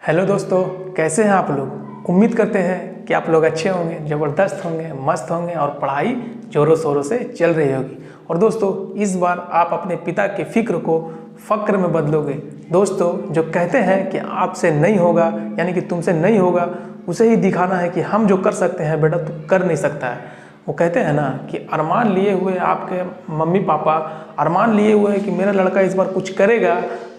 Hello दोस्तों, कैसे हैं आप लोग। उम्मीद करते हैं कि आप लोग अच्छे होंगे, ज़बरदस्त होंगे, मस्त होंगे और पढ़ाई ज़ोरों शोरों से चल रही होगी। और दोस्तों, इस बार आप अपने पिता की फ़िक्र को फ़क्र में बदलोगे। दोस्तों, जो कहते हैं कि आपसे नहीं होगा, यानी कि तुमसे नहीं होगा, उसे ही दिखाना है कि हम जो कर सकते हैं बेटा तू कर नहीं सकता है। वो कहते हैं ना कि अरमान लिए हुए आपके मम्मी पापा अरमान लिए हुए हैं कि मेरा लड़का इस बार कुछ करेगा,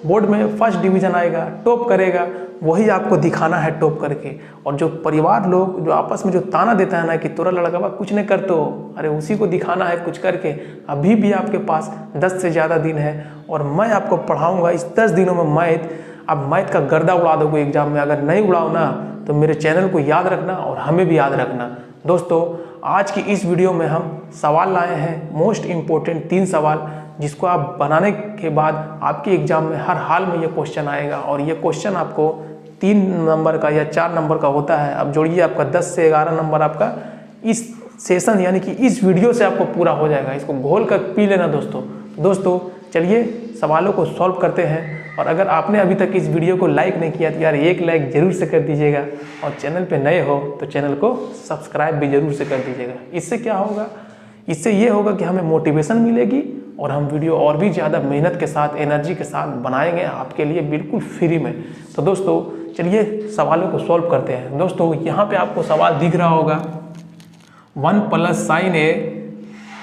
बोर्ड में फर्स्ट डिवीज़न आएगा, टॉप करेगा, वही आपको दिखाना है टॉप करके। और जो परिवार लोग जो आपस में जो ताना देता है ना कि तोरा लड़का बा कुछ नहीं करते हो, अरे उसी को दिखाना है कुछ करके। अभी भी आपके पास 10 से ज़्यादा दिन है और मैं आपको पढ़ाऊँगा इस 10 दिनों में मैथ। अब मैथ का गर्दा उड़ा दोगे एग्जाम में, अगर नहीं उड़ाओ ना तो मेरे चैनल को याद रखना और हमें भी याद रखना। दोस्तों, आज की इस वीडियो में हम सवाल लाए हैं, मोस्ट इम्पोर्टेंट 3 सवाल, जिसको आप बनाने के बाद आपके एग्जाम में हर हाल में ये क्वेश्चन आएगा। और ये क्वेश्चन आपको 3 नंबर का या 4 नंबर का होता है। अब जोड़िए, आपका 10 से 11 नंबर आपका इस सेशन यानी कि इस वीडियो से आपको पूरा हो जाएगा। इसको घोल कर पी लेना दोस्तों। चलिए सवालों को सॉल्व करते हैं। और अगर आपने अभी तक इस वीडियो को लाइक नहीं किया तो यार एक लाइक जरूर से कर दीजिएगा, और चैनल पे नए हो तो चैनल को सब्सक्राइब भी जरूर से कर दीजिएगा। इससे क्या होगा, इससे ये होगा कि हमें मोटिवेशन मिलेगी और हम वीडियो और भी ज़्यादा मेहनत के साथ, एनर्जी के साथ बनाएंगे आपके लिए बिल्कुल फ्री में। तो दोस्तों चलिए सवालों को सॉल्व करते हैं। दोस्तों, यहाँ पे आपको सवाल दिख रहा होगा 1 + sin a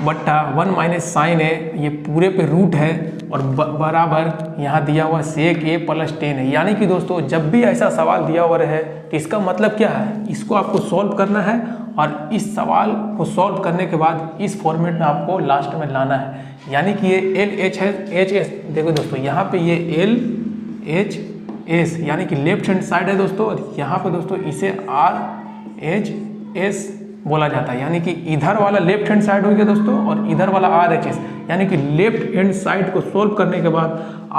बट्टा 1 - sin a, ये पूरे पे रूट है और बराबर यहाँ दिया हुआ sec a + 10 है। यानी कि दोस्तों, जब भी ऐसा सवाल दिया हुआ है तो इसका मतलब क्या है, इसको आपको सॉल्व करना है और इस सवाल को सॉल्व करने के बाद इस फॉर्मेट में आपको लास्ट में लाना है। यानी कि ये LH है, HS देखो दोस्तों, यहाँ पे ये LHS यानी कि लेफ्ट हैंड साइड है दोस्तों, और यहाँ पे दोस्तों इसे RHS बोला जाता है। यानी कि इधर वाला लेफ्ट हैंड साइड हो गया दोस्तों और इधर वाला RHS। यानी कि लेफ्ट हैंड साइड को सॉल्व करने के बाद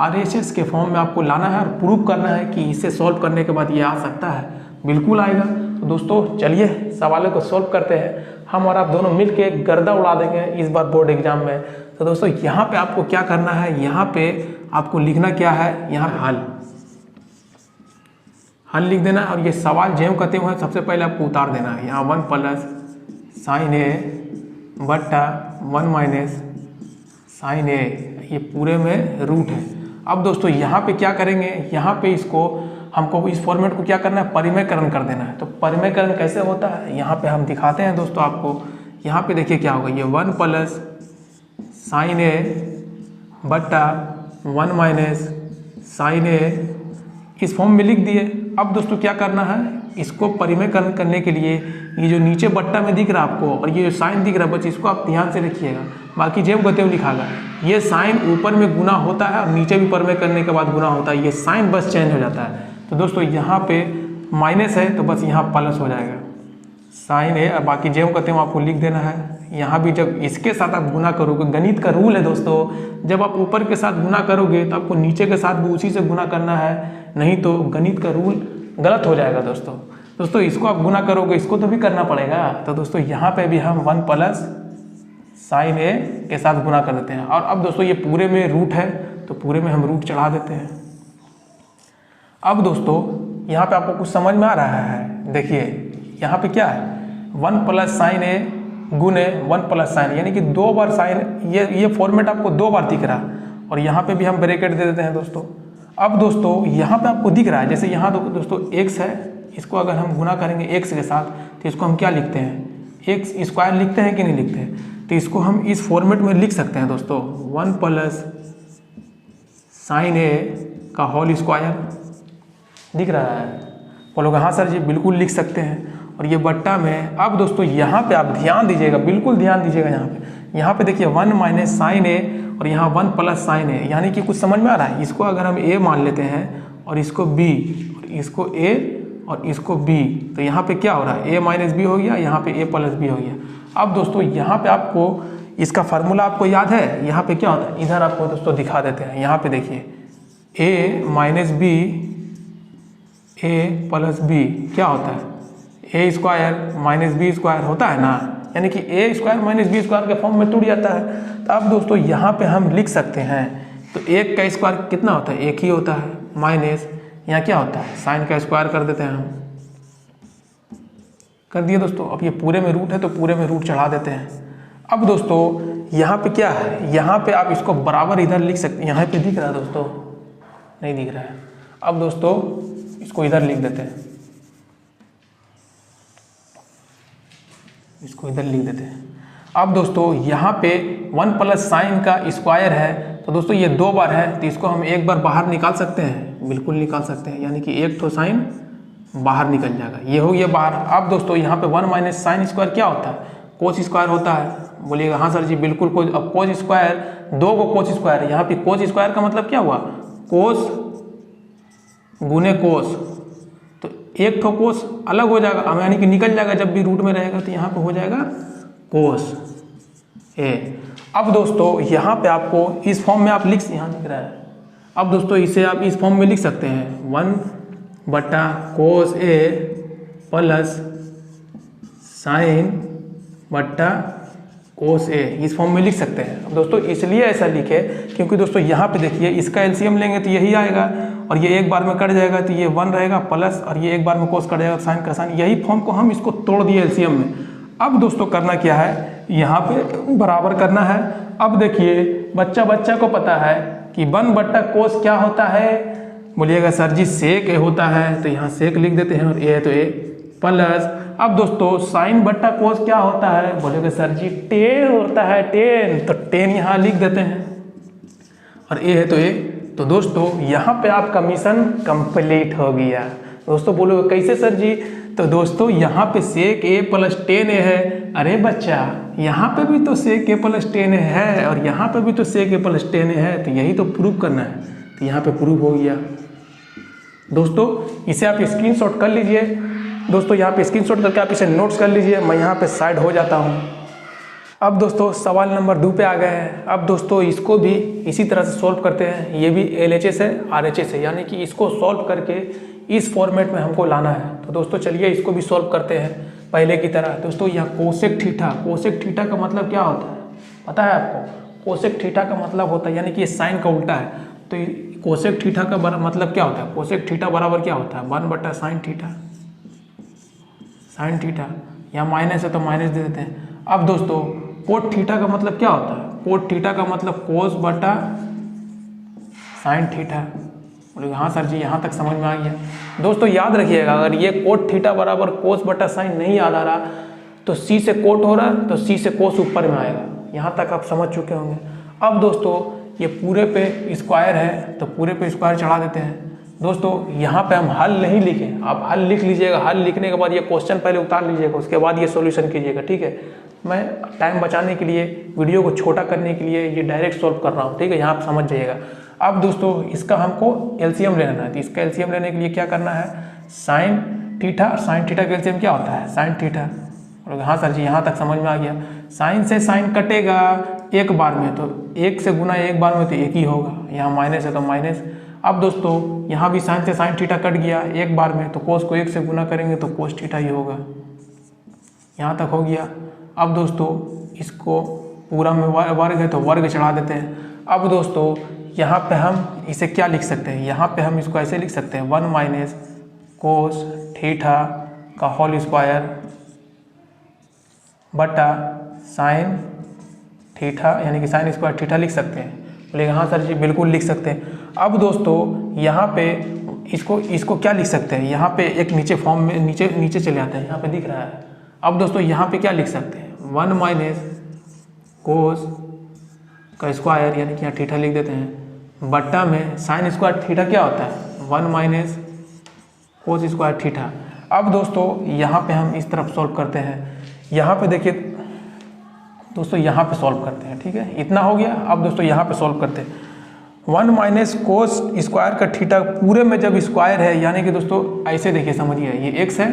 RHS के फॉर्म में आपको लाना है और प्रूव करना है कि इसे सॉल्व करने के बाद ये आ सकता है, बिल्कुल आएगा। तो दोस्तों चलिए सवालों को सॉल्व करते हैं। हम और आप दोनों मिल के गर्दा उड़ा देंगे इस बार बोर्ड एग्जाम में। तो दोस्तों यहाँ पे आपको क्या करना है, यहाँ पे आपको लिखना क्या है, यहाँ पे हल लिख देना। और ये सवाल ज्यों कहते हुए सबसे पहले आपको उतार देना है। यहाँ 1 + sin a बट्टा 1 - sin a, ये पूरे में रूट है। अब दोस्तों यहाँ पे क्या करेंगे, यहाँ पे इसको हमको इस फॉर्मेट को क्या करना है, परिमेयकरण कर देना है। तो परिमेयकरण कैसे होता है यहाँ पे हम दिखाते हैं दोस्तों आपको। यहाँ पे देखिए क्या होगा, ये 1 + sin a बट्टा 1 - sin a इस फॉर्म में लिख दिए। अब दोस्तों क्या करना है, इसको परिमेयकरण करने के लिए ये जो नीचे बट्टा में दिख रहा है आपको और ये जो साइन दिख रहा है, बस इसको आप ध्यान से लिखिएगा, बाकी जेब गते हुए लिखागा। ये साइन ऊपर में गुना होता है और नीचे भी परिमेय करने के बाद गुना होता है, ये साइन बस चेंज हो जाता है। तो दोस्तों यहाँ पे माइनस है तो बस यहाँ प्लस हो जाएगा, साइन है, और बाकी जेब गते हुए आपको लिख देना है। यहाँ भी जब इसके साथ आप गुना करोगे, गणित का रूल है दोस्तों, जब आप ऊपर के साथ गुना करोगे तो आपको नीचे के साथ भी उसी से गुना करना है, नहीं तो गणित का रूल गलत हो जाएगा दोस्तों इसको आप गुना करोगे, इसको तो भी करना पड़ेगा। तो दोस्तों यहाँ पे भी हम 1 + sin a के साथ गुना कर देते हैं। और अब दोस्तों ये पूरे में रूट है तो पूरे में हम रूट चढ़ा देते हैं। अब दोस्तों यहाँ पे आपको कुछ समझ में आ रहा है, देखिए यहाँ पे क्या है, 1 + sin a गुने 1 + sin, यानी कि 2 बार साइन, ये फॉर्मेट आपको 2 बार दिख रहा। और यहाँ पे भी हम ब्रैकेट दे देते हैं दोस्तों। अब दोस्तों यहाँ पे आपको दिख रहा है, जैसे यहाँ दोस्तों x है, इसको अगर हम गुना करेंगे x के साथ तो इसको हम क्या लिखते हैं, x² लिखते हैं कि नहीं लिखते हैं। तो इसको हम इस फॉर्मेट में लिख सकते हैं दोस्तों, 1 + sin a का होल स्क्वायर दिख रहा है। बोलोगे हाँ सर जी, बिल्कुल लिख सकते हैं। और ये बट्टा में, अब दोस्तों यहाँ पे आप ध्यान दीजिएगा, बिल्कुल ध्यान दीजिएगा। यहाँ पे देखिए 1 - sin a और यहाँ 1 + sin a, यानी कि कुछ समझ में आ रहा है। इसको अगर हम a मान लेते हैं और इसको b और इसको a और इसको b, तो यहाँ पे क्या हो रहा है, a - b हो गया, यहाँ पे a + b हो गया। अब दोस्तों यहाँ पे आपको इसका फार्मूला आपको याद है, यहाँ पे क्या होता है, इधर आपको दोस्तों दिखा देते हैं। यहाँ पे देखिए a - b, a + b क्या होता है, a² - b² होता है ना, यानी कि a² - b² के फॉर्म में टूट जाता है। तो अब दोस्तों यहाँ पे हम लिख सकते हैं, तो 1 का स्क्वायर कितना होता है, 1 ही होता है, माइनस यहाँ क्या होता है, साइन का स्क्वायर कर देते हैं हम, कर दिए दोस्तों। अब ये पूरे में रूट है तो पूरे में रूट चढ़ा देते हैं। अब दोस्तों यहाँ पे क्या है, यहाँ पे आप इसको बराबर इधर लिख सकते हैं, यहाँ पे दिख रहा है दोस्तों, नहीं दिख रहा है। अब दोस्तों इसको इधर लिख देते हैं, इसको इधर लिख देते हैं। अब दोस्तों यहाँ पे 1 प्लस साइन का स्क्वायर है, तो दोस्तों ये 2 बार है, तो इसको हम एक बार बाहर निकाल सकते हैं, बिल्कुल निकाल सकते हैं, यानी कि एक तो साइन बाहर निकल जाएगा, ये हो गया बाहर। अब दोस्तों यहाँ पे 1 माइनस साइन स्क्वायर क्या होता है, कोस स्क्वायर होता है। बोलिएगा हाँ सर जी बिल्कुल, अब कोस स्क्वायर 2 को कोस स्क्वायर, यहाँ पे कोस स्क्वायर का मतलब क्या हुआ, कोस गुने कोस, तो एक ठो कोस अलग हो जाएगा, यानी कि निकल जाएगा जब भी रूट में रहेगा, तो यहाँ पे हो जाएगा कोस ए। अब दोस्तों यहाँ पे आपको इस फॉर्म में आप यहाँ दिख रहा है, अब दोस्तों इसे आप इस फॉर्म में लिख सकते हैं 1/कोस ए प्लस साइन बट्टा कोस ए, इस फॉर्म में लिख सकते हैं। अब दोस्तों इसलिए ऐसा लिखे क्योंकि दोस्तों यहाँ पे देखिए इसका एलसीएम लेंगे तो यही आएगा, और ये एक बार में कट जाएगा तो ये 1 रहेगा प्लस, और ये एक बार में कोस कट जाएगा साइन का साइन, यही फॉर्म को हम इसको तोड़ दिए एलसीएम में। अब दोस्तों करना क्या है, यहाँ पे बराबर करना है। अब देखिए बच्चा को पता है कि 1/कोस क्या होता है, बोलिएगा सर जी सेक ए होता है, तो यहाँ सेक लिख देते हैं, और ए है तो ए प्लस। अब दोस्तों साइन बट्टा कोस क्या होता है, बोलेगा सर जी टेन होता है, टेन, तो टेन यहाँ लिख देते हैं, और ए है तो ए। तो दोस्तों यहाँ पे आपका मिशन कंप्लीट हो गया। दोस्तों बोलोगे कैसे सर जी, तो दोस्तों यहाँ पे सेक ए प्लस टेन ए है, अरे बच्चा यहाँ पे भी तो सेक ए प्लस टेन ए है, और यहाँ पे भी तो सेक ए प्लस टेन ए है, तो यही तो प्रूव करना है, तो यहाँ पे प्रूव हो गया। दोस्तों इसे आप स्क्रीनशॉट कर लीजिए, दोस्तों यहाँ पे स्क्रीनशॉट करके आप इसे नोट्स कर लीजिए, मैं यहाँ पे साइड हो जाता हूँ। अब दोस्तों सवाल नंबर 2 पे आ गए हैं। अब दोस्तों इसको भी इसी तरह से सॉल्व करते हैं, ये भी LHS है RHS है, यानी कि इसको सॉल्व करके इस फॉर्मेट में हमको लाना है। तो दोस्तों चलिए इसको भी सॉल्व करते हैं पहले की तरह। दोस्तों यहाँ कोसेक थीटा का मतलब क्या होता है, पता है आपको, कोसेक थीटा का मतलब होता है, यानी कि ये साइन का उल्टा है, तो कोसेक थीटा का मतलब क्या होता है, कोसेक थीटा बराबर क्या होता है 1/साइन थीटा, साइन थीटा, यहाँ माइनस है तो माइनस दे देते हैं। अब दोस्तों कोट थीटा का मतलब क्या होता है, कोट थीटा का मतलब कोस बटा साइन थीटा। बोले हाँ सर जी यहाँ तक समझ में आ गया। दोस्तों याद रखिएगा, अगर ये कोट थीटा बराबर कोस बटा साइन नहीं याद आ रहा, तो सी से कोट हो रहा तो सी से कोस ऊपर में आएगा, यहाँ तक आप समझ चुके होंगे। अब दोस्तों ये पूरे पे स्क्वायर है तो पूरे पे स्क्वायर चढ़ा देते हैं। दोस्तों यहाँ पे हम हल नहीं लिखे, आप हल लिख लीजिएगा, हल लिखने के बाद ये क्वेश्चन पहले उतार लीजिएगा, उसके बाद ये सॉल्यूशन कीजिएगा, ठीक है। मैं टाइम बचाने के लिए, वीडियो को छोटा करने के लिए ये डायरेक्ट सॉल्व कर रहा हूँ, ठीक है, यहाँ आप समझ जाइएगा। अब दोस्तों इसका हमको एलसीएम लेना है, तो इसका एलसीएम लेने के लिए क्या करना है, साइन थीटा, साइन थीटा का एलसीएम क्या होता है साइन थीटा। हाँ सर जी यहाँ तक समझ में आ गया। साइन से साइन कटेगा एक बार में, तो एक से गुना एक बार में तो एक ही होगा, यहाँ माइनस है तो माइनस। अब दोस्तों यहाँ भी साइन से साइन थीटा कट गया एक बार में, तो कोस को एक से गुना करेंगे तो कोस थीटा ही होगा, यहाँ तक हो गया। अब दोस्तों इसको पूरा में वर्ग है तो वर्ग चढ़ा देते हैं। अब दोस्तों यहाँ पे हम इसे क्या लिख सकते हैं, यहाँ पे हम इसको ऐसे लिख सकते हैं 1 - कोस थीटा का होल स्क्वायर बटा साइन थीटा, यानी कि साइन स्क्वायर थीटा लिख सकते हैं। बोलेगा हाँ सर जी बिल्कुल लिख सकते हैं। अब दोस्तों यहाँ पे इसको क्या लिख सकते हैं, यहाँ पे एक नीचे फॉर्म में नीचे चले आते हैं, यहाँ पे दिख रहा है। अब दोस्तों यहाँ पे क्या लिख सकते हैं 1 - कोस का स्क्वायर, यानी कि यहाँ थीटा लिख देते हैं, बट्टा में साइन स्क्वायर थीटा क्या होता है 1 - कोस स्क्वायर थीटा। अब दोस्तों यहाँ पे हम इस तरफ सॉल्व करते हैं, यहाँ पे देखिए दोस्तों यहाँ पे सॉल्व करते हैं, ठीक है, इतना हो गया। अब दोस्तों यहाँ पे सॉल्व करते हैं 1 - कोस स्क्वायर का थीटा पूरे में जब स्क्वायर है, यानी कि दोस्तों ऐसे देखिए समझिए, ये एक्स है,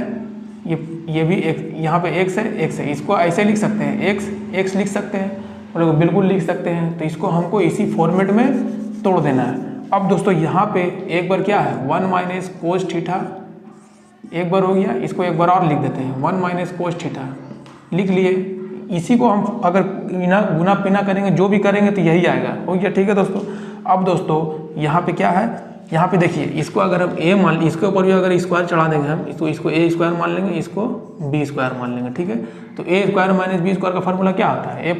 ये भी एक, यहाँ पे एक्स है, इसको ऐसे लिख सकते हैं, एक्स लिख सकते हैं, और बिल्कुल लिख सकते हैं। तो इसको हमको इसी फॉर्मेट में तोड़ देना है। अब दोस्तों यहाँ पे एक बार क्या है 1 - कोस थीटा, एक बार हो गया, इसको एक बार और लिख देते हैं 1 - कोस थीटा लिख लिए। इसी को हम अगर गुना पिना करेंगे, जो भी करेंगे तो यही आएगा, हो गया, ठीक है दोस्तों। अब दोस्तों यहाँ पे क्या है यहाँ पे देखिए, इसको अगर हम ए मान, इसके ऊपर भी अगर स्क्वायर चढ़ा देंगे हम, इसको ए स्क्वायर मान लेंगे, इसको बी स्क्वायर मान लेंगे, ठीक है। तो ए स्क्वायर माइनस बी स्क्वायर का फार्मूला क्या होता है, ए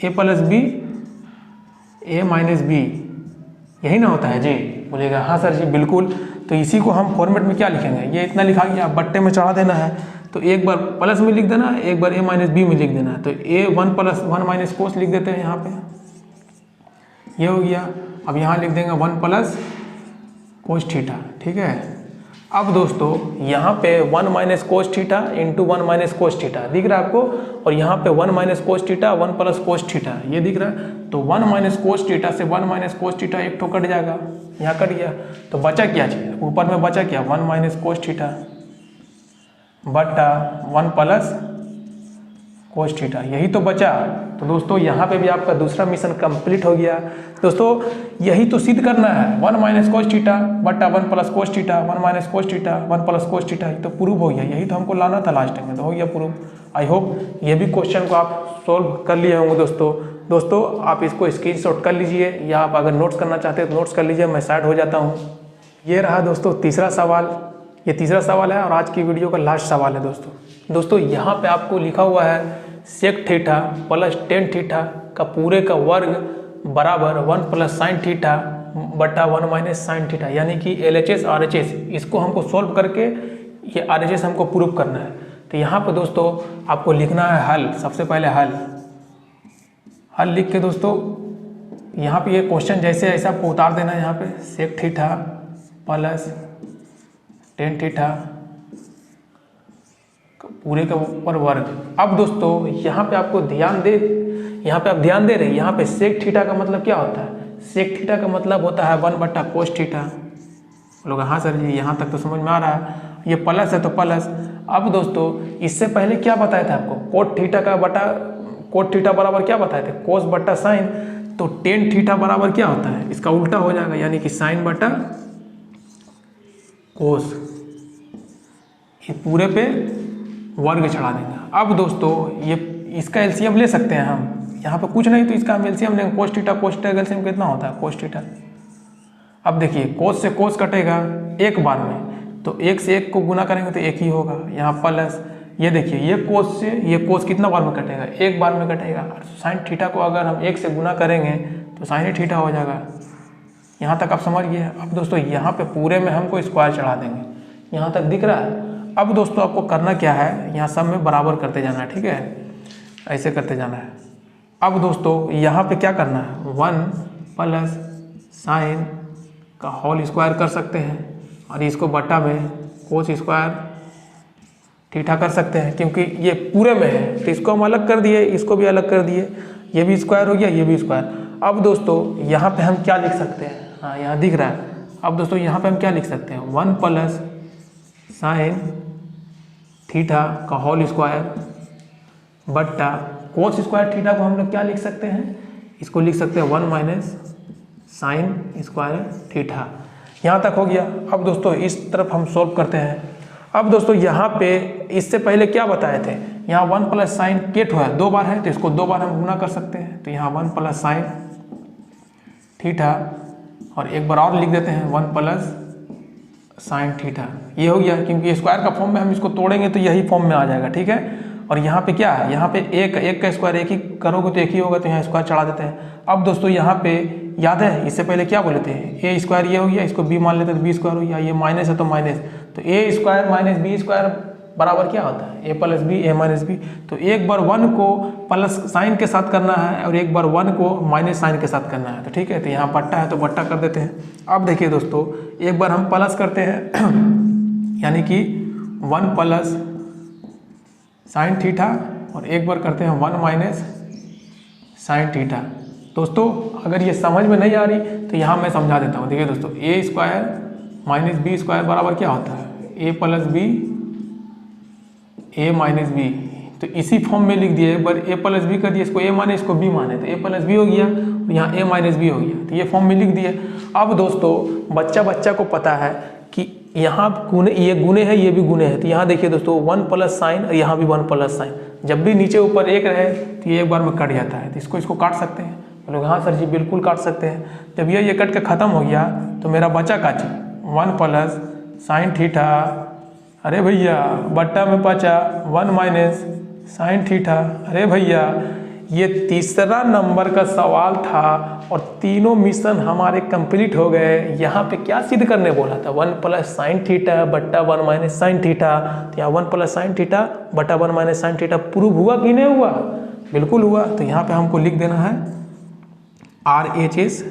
प्लस बी, ए माइनस बी, यही ना होता है जी। बोलेगा हाँ सर जी बिल्कुल। तो इसी को हम फॉर्मेट में क्या लिखेंगे, ये इतना लिखा गया, बट्टे में चढ़ा देना है। तो एक बार प्लस में लिख देना है, एक बार ए माइनस बी में लिख देना है। तो ए 1 + 1 माइनस कोस लिख देते हैं यहाँ पे, ये हो गया। अब यहाँ लिख देंगे 1 + कोस थीटा, ठीक है। अब दोस्तों यहाँ पे 1 minus cos theta into 1 minus cos theta दिख रहा है आपको, और यहाँ पे 1 minus cos theta 1 + cos theta ये दिख रहा है। तो 1 माइनस कोस थीटा से 1 माइनस कोस थीटा एक ठो कट जाएगा, यहाँ कट गया। तो बचा क्या चीज, ऊपर में बचा क्या, 1 माइनस कोस थीटा बटा 1 + कोस थीटा, यही तो बचा। तो दोस्तों यहाँ पे भी आपका दूसरा मिशन कंप्लीट हो गया। दोस्तों यही तो सिद्ध करना है, 1 माइनस कोस थीटा बटा 1 + cos theta, 1 minus cos theta 1 + cos theta, ये तो प्रूव हो गया। यही तो हमको लाना था लास्ट में, तो हो गया प्रूव। आई होप ये भी क्वेश्चन को आप सोल्व कर लिए होंगे दोस्तों आप इसको स्क्रीनशॉट कर लीजिए, या आप अगर नोट्स करना चाहते हैं तो नोट्स कर लीजिए, मैं साइड हो जाता हूँ। ये रहा दोस्तों तीसरा सवाल, ये तीसरा सवाल है और आज की वीडियो का लास्ट सवाल है दोस्तों यहाँ पे आपको लिखा हुआ है sec theta plus tan theta का पूरे का वर्ग बराबर 1 + साइन थीटा बटा 1 माइनस साइन थीटा, यानी कि LHS RHS, इसको हमको सॉल्व करके ये RHS हमको प्रूव करना है। तो यहाँ पे दोस्तों आपको लिखना है हल, सबसे पहले हल लिख के दोस्तों यहाँ पे ये क्वेश्चन जैसे ऐसा आपको उतार देना है। यहाँ पे sec theta plus tan theta पूरे का ऊपर वर्ग। अब दोस्तों यहाँ पे आपको ध्यान दे रहे हैं, यहाँ पे सेक थीटा का मतलब क्या होता है, सेक थीटा का मतलब होता है 1 बटा कोस थीटा। लोग हाँ सर जी यहाँ तक तो समझ में आ रहा है, ये प्लस है तो प्लस। अब दोस्तों इससे पहले क्या बताया था आपको, कोट थीटा बराबर क्या बताए थे, कोस बटा साइन। तो टेन थीटा बराबर क्या होता है, इसका उल्टा हो जाएगा, यानी कि साइन बटा कोस, ये पूरे पे वर्ग चढ़ा देंगे। अब दोस्तों ये इसका एलसीएम ले सकते हैं हम, यहाँ पे कुछ नहीं तो इसका हम एलसीएम लेंगे, कोस थीटा का एलसीएम कितना होता है, कोस थीटा। अब देखिए कोस से कोस कटेगा एक बार में, तो एक से एक को गुना करेंगे तो एक ही होगा, यहाँ प्लस। ये देखिए ये कोस से ये कोस कितना बार में कटेगा, एक बार में कटेगा। साइन थीटा को अगर हम एक से गुना करेंगे तो साइन थीटा हो जाएगा। यहाँ तक आप समझ गए। अब दोस्तों यहाँ पे पूरे में हमको स्क्वायर चढ़ा देंगे, यहाँ तक दिख रहा है। अब दोस्तों आपको करना क्या है, यहाँ सब में बराबर करते जाना है, ठीक है, ऐसे करते जाना है। अब दोस्तों यहाँ पे क्या करना है, 1 + साइन का होल स्क्वायर कर सकते हैं, और इसको बटा में कोस स्क्वायर थीटा कर सकते हैं, क्योंकि ये पूरे में है तो इसको हम अलग कर दिए, इसको भी अलग कर दिए, ये भी स्क्वायर हो गया, ये भी स्क्वायर। अब दोस्तों यहाँ पे हम क्या लिख सकते हैं, हाँ यहाँ दिख रहा है। अब दोस्तों यहाँ पे हम क्या लिख सकते हैं, 1 + साइन थीटा का होल स्क्वायर बट्टा कोस स्क्वायर थीटा को हम लोग क्या लिख सकते हैं, इसको लिख सकते हैं 1 माइनस साइन स्क्वायर थीटा। यहाँ तक हो गया। अब दोस्तों इस तरफ हम सॉल्व करते हैं। अब दोस्तों यहाँ पे इससे पहले क्या बताए थे, यहाँ 1 + साइन केट हुआ है, 2 बार है तो इसको 2 बार हम गुना कर सकते हैं। तो यहाँ 1 + साइन थीटा, और एक बार और लिख देते हैं 1 + साइन थीटा, ये हो गया। क्योंकि स्क्वायर का फॉर्म में हम इसको तोड़ेंगे तो यही फॉर्म में आ जाएगा, ठीक है। और यहाँ पे क्या है, यहाँ पे एक का स्क्वायर एक ही करोगे तो एक ही होगा, तो यहाँ स्क्वायर चढ़ा देते हैं। अब दोस्तों यहाँ पे याद है इससे पहले क्या बोले थे, ए स्क्वायर ये हो गया, इसको बी मान लेते तो बी स्क्वायर हो गया, ये माइनस है तो माइनस, तो ए स्क्वायर माइनस बी स्क्वायर बराबर क्या होता है, ए प्लस बी, ए माइनस बी। तो एक बार 1 को प्लस साइन के साथ करना है और एक बार 1 को माइनस साइन के साथ करना है, तो ठीक है। तो यहाँ बट्टा है तो बट्टा कर देते हैं। अब देखिए दोस्तों एक बार हम प्लस करते हैं यानी कि 1 प्लस साइन थीटा, और एक बार करते हैं 1 माइनस साइन थीटा। दोस्तों अगर ये समझ में नहीं आ रही तो यहाँ मैं समझा देता हूँ। देखिए दोस्तों ए स्क्वायर माइनस बी स्क्वायर बराबर क्या होता है, ए प्लस बी ए माइनस बी। तो इसी फॉर्म में लिख दिए, एक बार ए प्लस बी कर दिए, इसको ए माने इसको बी माने, तो ए प्लस बी हो गया, और यहाँ ए माइनस बी हो गया, तो ये फॉर्म में लिख दिए। अब दोस्तों बच्चा को पता है कि यहाँ गुने, ये गुने है ये भी गुने है, तो यहाँ देखिए दोस्तों 1 प्लस साइन और यहाँ भी 1 प्लस साइन, जब भी नीचे ऊपर एक रहे तो ये एक बार में कट जाता है, तो इसको काट सकते हैं। लोग हाँ सर जी बिल्कुल काट सकते हैं। जब ये कट के ख़त्म हो गया तो मेरा बचा का चीज 1 प्लस साइन थीटा, अरे भैया बट्टा में बचा 1 माइनस साइन थीटा। अरे भैया ये तीसरा नंबर का सवाल था और तीनों मिशन हमारे कंप्लीट हो गए। यहाँ पे क्या सिद्ध करने बोला था, 1 प्लस साइन थीटा बट्टा 1 माइनस साइन थीटा। तो यहाँ 1 प्लस साइन थीटा बट्टा 1 माइनस साइन थीटा प्रूव हुआ कि नहीं हुआ? बिल्कुल हुआ। तो यहाँ पे हमको लिख देना है RHS,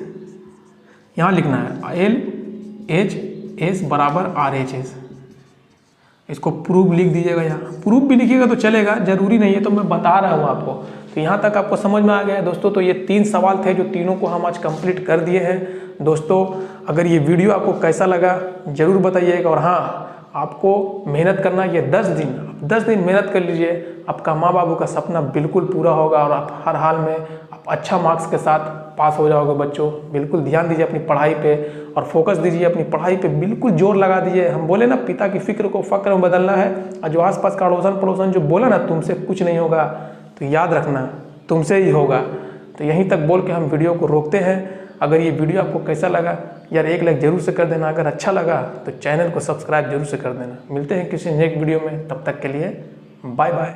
यहाँ लिखना है LHS बराबर RHS। इसको प्रूफ लिख दीजिएगा, यहाँ प्रूफ भी लिखिएगा तो चलेगा, जरूरी नहीं है, तो मैं बता रहा हूँ आपको। तो यहाँ तक आपको समझ में आ गया है दोस्तों। तो ये 3 सवाल थे जो तीनों को हम आज कंप्लीट कर दिए हैं दोस्तों। अगर ये वीडियो आपको कैसा लगा जरूर बताइएगा। और हाँ, आपको मेहनत करना, ये 10 दिन मेहनत कर लीजिए, आपका माँ बाबू का सपना बिल्कुल पूरा होगा और आप हर हाल में आप अच्छा मार्क्स के साथ पास हो जाओगे। बच्चों बिल्कुल ध्यान दीजिए अपनी पढ़ाई पे और फोकस दीजिए अपनी पढ़ाई पे, बिल्कुल जोर लगा दीजिए। हम बोले ना, पिता की फिक्र को फक्र में बदलना है। और जो आसपास का अड़ोसन पड़ोसन जो बोला ना तुमसे कुछ नहीं होगा, तो याद रखना तुमसे ही होगा। तो यहीं तक बोल के हम वीडियो को रोकते हैं। अगर ये वीडियो आपको कैसा लगा यार, एक लाइक जरूर से कर देना। अगर अच्छा लगा तो चैनल को सब्सक्राइब जरूर से कर देना। मिलते हैं किसी नेक्स्ट वीडियो में, तब तक के लिए बाय बाय।